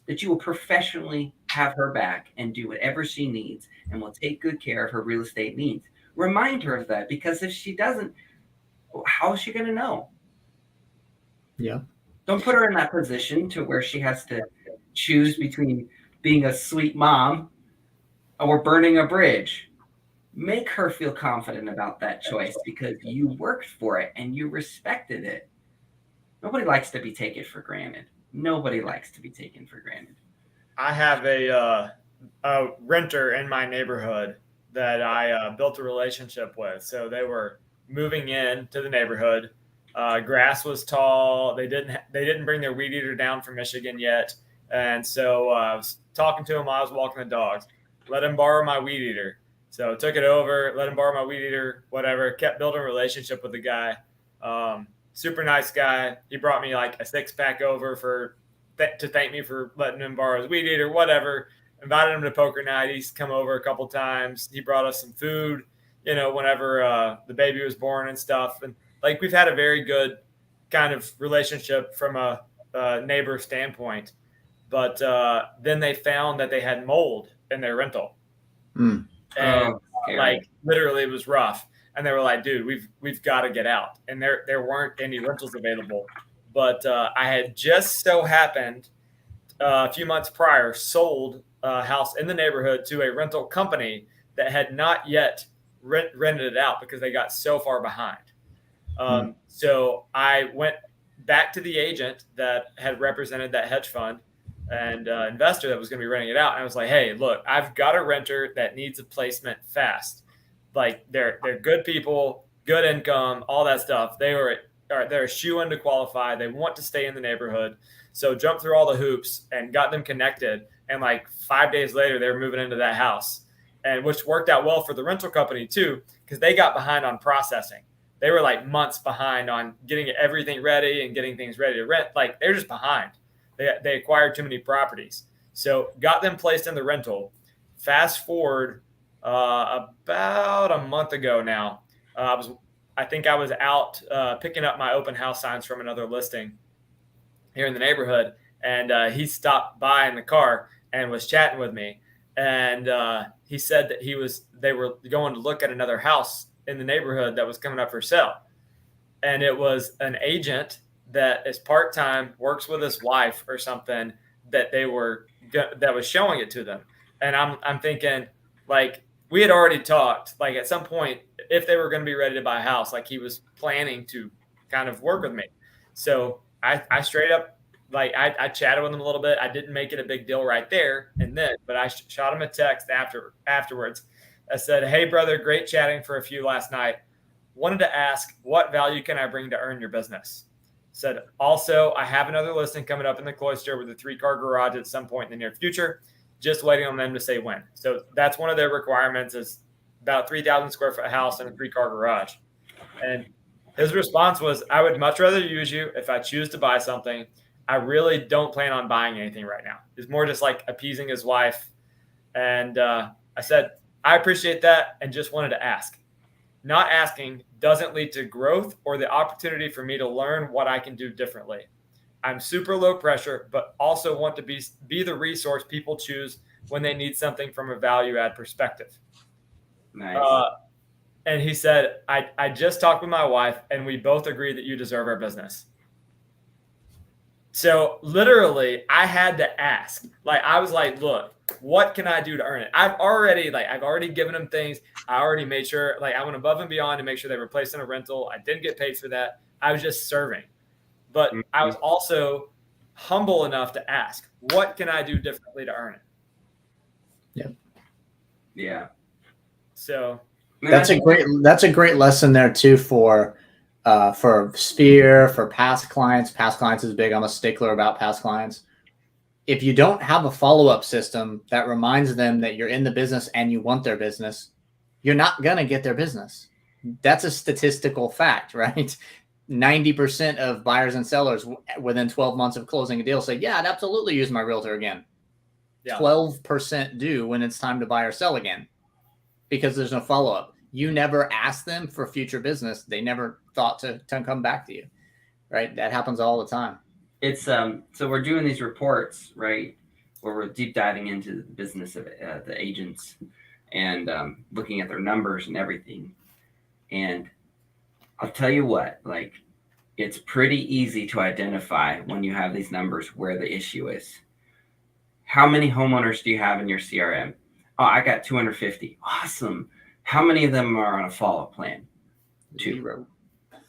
that you will professionally have her back and do whatever she needs and will take good care of her real estate needs. Remind her of that, because if she doesn't, how is she going to know? Yeah. Don't put her in that position to where she has to choose between being a sweet mom or burning a bridge. Make her feel confident about that choice because you worked for it and you respected it. Nobody likes to be taken for granted. Nobody likes to be taken for granted. I have a renter in my neighborhood that I built a relationship with. So they were moving in to the neighborhood. Grass was tall. They didn't bring their weed eater down from Michigan yet. And so I was talking to him while I was walking the dogs. Let him borrow my weed eater. So took it over, let him borrow my weed eater, whatever. Kept building a relationship with the guy. Super nice guy. He brought me like a 6-pack over to thank me for letting him borrow his weed eater, whatever. Invited him to poker night. He's come over a couple times. He brought us some food, you know, whenever the baby was born and stuff. And like we've had a very good kind of relationship from a neighbor standpoint. But then they found that they had mold in their rental. And like literally it was rough. And they were like, dude, we've got to get out. And there weren't any rentals available. But I had just so happened a few months prior sold a house in the neighborhood to a rental company that had not yet rented it out because they got so far behind. So I went back to the agent that had represented that hedge fund and investor that was going to be renting it out. And I was like, hey, look, I've got a renter that needs a placement fast. Like they're good people, good income, all that stuff. They're a shoe-in to qualify. They want to stay in the neighborhood. So jumped through all the hoops and got them connected. And like 5 days later, they were moving into that house, and which worked out well for the rental company too, because they got behind on processing. They were like months behind on getting everything ready and getting things ready to rent. Like they're just behind. They acquired too many properties. So got them placed in the rental. Fast forward about a month ago now, I think I was out picking up my open house signs from another listing here in the neighborhood, and he stopped by in the car and was chatting with me. And he said that they were going to look at another house in the neighborhood that was coming up for sale. And it was an agent that is part-time, works with his wife or something, that was showing it to them. And I'm thinking, like, we had already talked, like at some point, if they were going to be ready to buy a house, like he was planning to kind of work with me. So I straight up, like, I chatted with him a little bit. I didn't make it a big deal right there and then, but I shot him a text afterwards. I said, "Hey brother, great chatting for a few last night. Wanted to ask, what value can I bring to earn your business?" Said, "Also, I have another listing coming up in the Cloister with a 3-car garage at some point in the near future. Just waiting on them to say when." So that's one of their requirements, is about 3,000 square foot house and a 3-car garage. And his response was, "I would much rather use you if I choose to buy something. I really don't plan on buying anything right now." It's more just like appeasing his wife. And I said, "I appreciate that and just wanted to ask. Not asking doesn't lead to growth or the opportunity for me to learn what I can do differently. I'm super low pressure, but also want to be the resource people choose when they need something from a value add perspective." Nice. And he said, I just talked with my wife and we both agree that you deserve our business." So literally I had to ask. Like, I was like, "Look, what can I do to earn it?" I've already given them things. I already made sure, like, I went above and beyond to make sure they were placed in a rental. I didn't get paid for that. I was just serving. But I was also humble enough to ask, what can I do differently to earn it? Yep. Yeah. So That's a great lesson there too for Sphere, for past clients. Past clients is big. I'm a stickler about past clients. If you don't have a follow-up system that reminds them that you're in the business and you want their business, you're not going to get their business. That's a statistical fact, right? 90% of buyers and sellers within 12 months of closing a deal say, "Yeah, I'd absolutely use my realtor again." Yeah. 12% do when it's time to buy or sell again, because there's no follow-up. You never ask them for future business. They never thought to come back to you, right? That happens all the time. It's so we're doing these reports, right, where we're deep diving into the business of the agents and looking at their numbers and everything. And I'll tell you what, like, it's pretty easy to identify when you have these numbers where the issue is. How many homeowners do you have in your CRM? Oh, I got 250. Awesome. How many of them are on a follow-up plan? 2. 0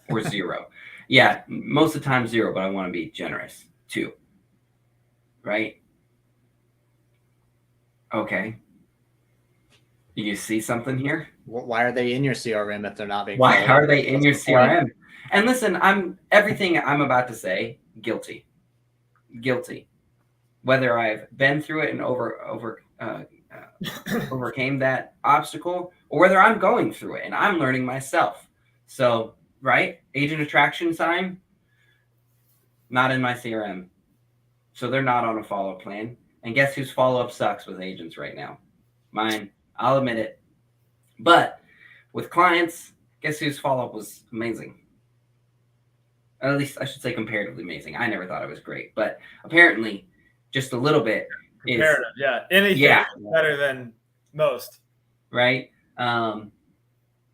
or 0. Yeah, most of the time 0, but I want to be generous. 2. Right? Okay. You see something here? Why are they in your CRM if they're not being? Why are they in your CRM? Point. And listen, everything I'm about to say, guilty. Whether I've been through it and overcame that obstacle, or whether I'm going through it and I'm learning myself. So, right? Agent attraction sign, not in my CRM. So they're not on a follow-up plan. And guess whose follow-up sucks with agents right now? Mine. I'll admit it. But with clients, guess whose follow-up was amazing? At least I should say comparatively amazing. I never thought it was great, but apparently just a little bit. Comparative, yeah. Anything better than most. Right?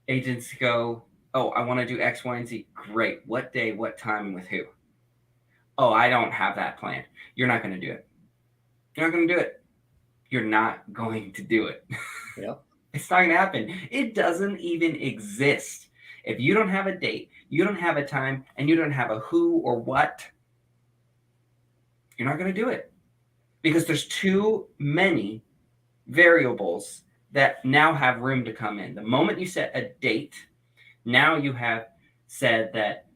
Agents go, "Oh, I want to do X, Y, and Z." Great. What day, what time, and with who? "Oh, I don't have that plan." You're not going to do it. You're not going to do it. You're not going to do it. Yep. It's not going to happen. It doesn't even exist. If you don't have a date, you don't have a time, and you don't have a who or what, you're not going to do it. Because there's too many variables that now have room to come in. The moment you set a date, now you have said that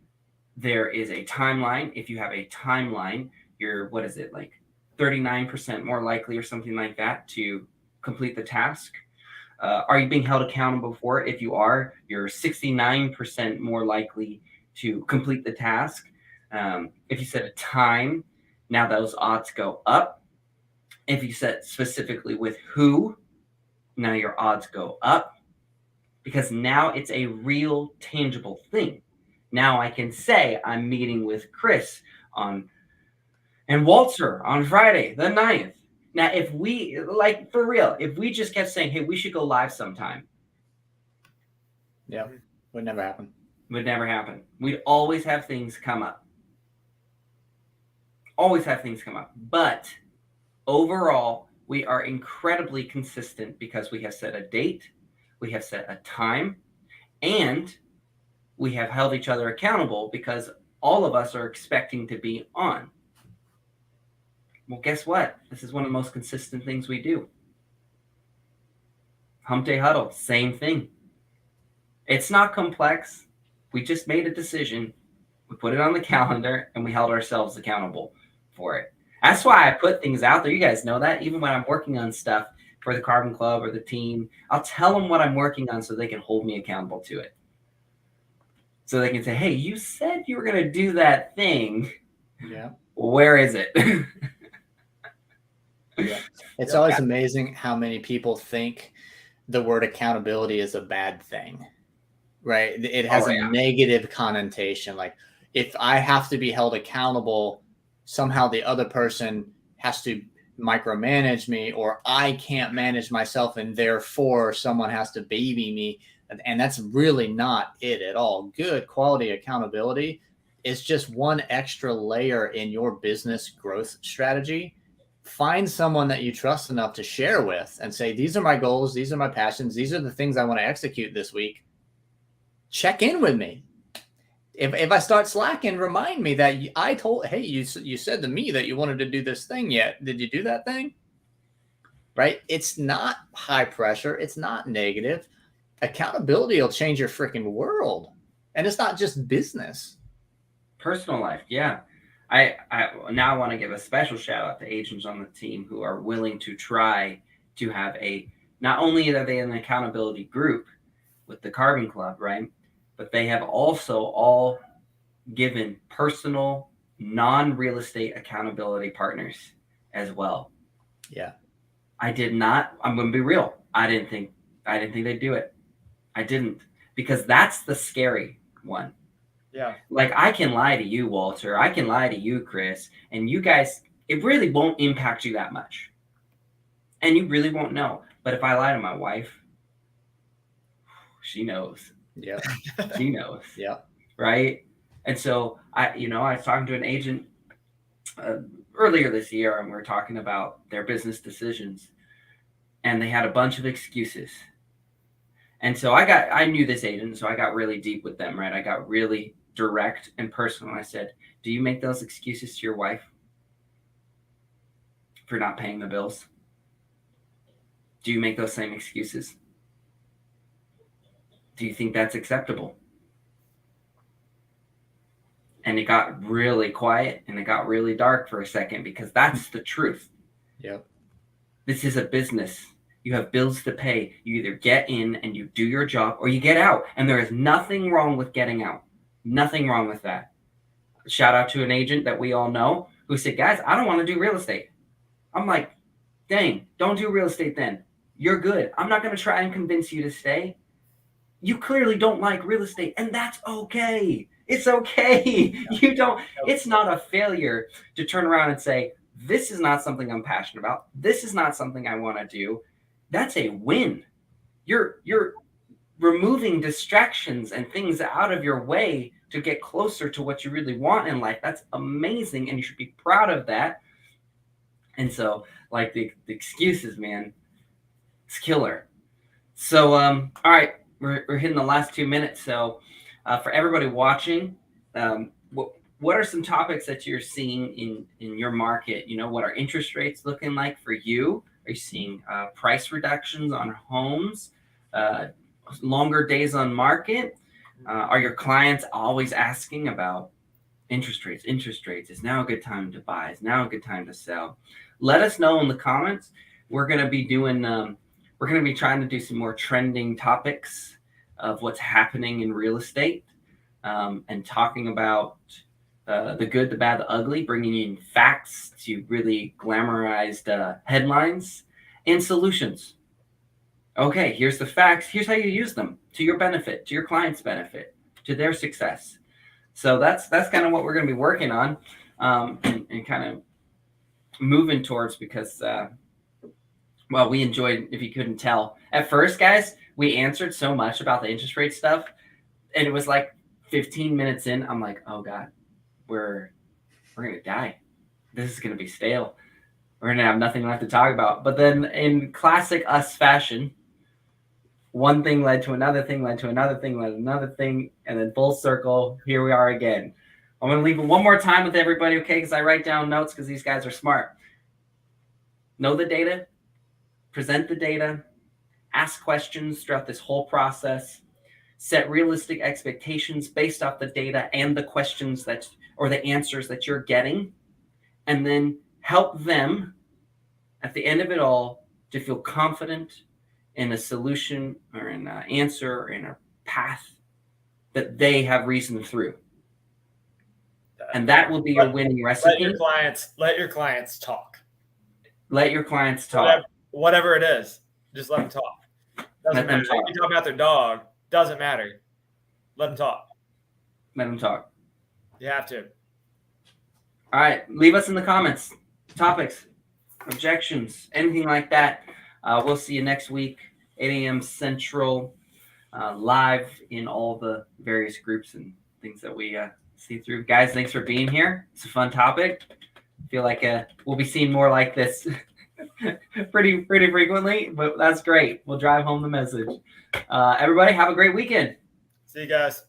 there is a timeline. If you have a timeline, you're, what is it, like 39% more likely or something like that to complete the task. Are you being held accountable for it? If you are, you're 69% more likely to complete the task. If you set a time, now those odds go up. If you set specifically with who, now your odds go up, because now it's a real tangible thing. Now I can say I'm meeting with Chris and Walter on Friday the 9th. Now, if we, like, for real, if we just kept saying, "Hey, we should go live sometime." Yeah, would never happen. Would never happen. We'd always have things come up. Always have things come up. But overall, we are incredibly consistent because we have set a date, we have set a time, and we have held each other accountable because all of us are expecting to be on. Well, guess what? This is one of the most consistent things we do. Hump Day Huddle, same thing. It's not complex. We just made a decision. We put it on the calendar and we held ourselves accountable for it. That's why I put things out there. You guys know that. Even when I'm working on stuff for the Carbon Club or the team, I'll tell them what I'm working on so they can hold me accountable to it. So they can say, hey, you said you were going to do that thing. Yeah. Where is it? Yeah. It's always amazing how many people think the word accountability is a bad thing, right? It has a negative connotation. Like if I have to be held accountable, somehow the other person has to micromanage me, or I can't manage myself and therefore someone has to baby me. And that's really not it at all. Good quality accountability is just one extra layer in your business growth strategy. Find someone that you trust enough to share with and say, these are my goals. These are my passions. These are the things I want to execute this week. Check in with me. If I start slacking, remind me that I told, hey, you said to me that you wanted to do this thing yet. Did you do that thing? Right? It's not high pressure. It's not negative. Accountability will change your freaking world. And it's not just business. Personal life. Yeah. I now want to give a special shout out to agents on the team who are willing to try to have not only are they an accountability group with the Carbon Club, right? But they have also all given personal, non-real estate accountability partners as well. Yeah. I'm going to be real. I didn't think they'd do it. I didn't, because that's the scary one. Yeah. Like I can lie to you, Walter. I can lie to you, Chris, and you guys, it really won't impact you that much. And you really won't know. But if I lie to my wife, she knows. Yeah. She knows. Yeah. Right. And so I was talking to an agent earlier this year, and we were talking about their business decisions, and they had a bunch of excuses. And so I knew this agent, so I got really deep with them, right? I got really direct and personal. I said, do you make those excuses to your wife for not paying the bills? Do you make those same excuses? Do you think that's acceptable? And it got really quiet and it got really dark for a second, because that's the truth. Yep. This is a business. You have bills to pay. You either get in and you do your job, or you get out. And there is nothing wrong with getting out. Nothing wrong with that. Shout out to an agent that we all know who said, guys, I don't want to do real estate. I'm like, dang, don't do real estate then. You're good. I'm not going to try and convince you to stay. You clearly don't like real estate, and that's okay. It's okay. It's not a failure to turn around and say, this is not something I'm passionate about. This is not something I want to do. That's a win. You're removing distractions and things out of your way to get closer to what you really want in life. That's amazing, and you should be proud of that. And so, like the excuses, man, it's killer. So, all right, we're hitting the last 2 minutes. So, for everybody watching, what are some topics that you're seeing in your market? What are interest rates looking like for you? Are you seeing price reductions on homes, longer days on market? Are your clients always asking about interest rates? Is now a good time to buy? Is now a good time to sell? Let us know in the comments. We're going to be trying to do some more trending topics of what's happening in real estate, and talking about the good, the bad, the ugly, bringing in facts to really glamorized headlines and solutions. Okay, here's the facts. Here's how you use them to your benefit, to your client's benefit, to their success. So that's kind of what we're going to be working on, and kind of moving towards, because we enjoyed, if you couldn't tell. At first, guys, we answered so much about the interest rate stuff, and it was like 15 minutes in, I'm like, oh God, we're going to die. This is going to be stale. We're going to have nothing left to talk about. But then in classic us fashion, one thing led to another thing, led to another thing, led to another thing, and then full circle, here we are again. I'm going to leave it one more time with everybody, okay, because I write down notes because these guys are smart. Know the data, present the data, ask questions throughout this whole process, set realistic expectations based off the data and the questions or the answers that you're getting, and then help them at the end of it all to feel confident in a solution or in an answer or in a path that they have reasoned through. And that will be your winning recipe. Let your clients talk. Let your clients talk. Whatever it is, just let them talk. Doesn't matter. They can talk about their dog. Doesn't matter. Let them talk. Let them talk. You have to. All right. Leave us in the comments. Topics, objections, anything like that. We'll see you next week, 8 a.m. Central, live in all the various groups and things that we see through. Guys, thanks for being here. It's a fun topic. I feel like we'll be seeing more like this pretty frequently, but that's great. We'll drive home the message. Everybody, have a great weekend. See you guys.